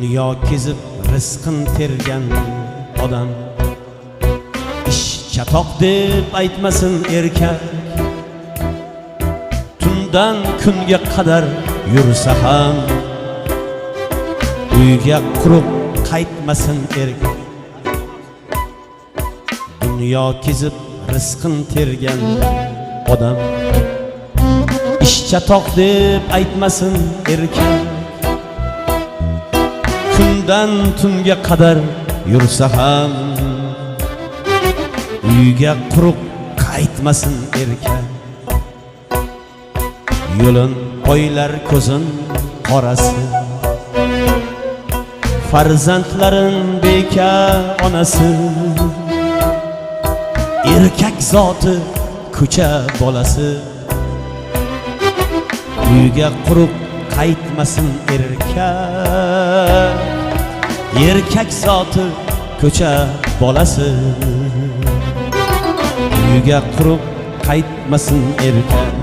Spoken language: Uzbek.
Dunyo kezib rizqin tergan odam ish chatoq deb aytmasin erkak. Tundan kunga qadar yursa ham uyga quruq qaytmasin erkak. Dunyo kezib rizqin tergan odam ish chatoq deb aytmasin erkak. Kundan tunga qadar yursa ham uyga quruq qaytmasin erkak. Yo'lin qo'ylar ko'zin qorasi, farzandlarin bekar onasi. Erkak zoti ko'cha bolasi, uyga quruq qaytmasin erkak. Erkak zoti ko'cha bolasi, uyga quruq qaytmasin erkak.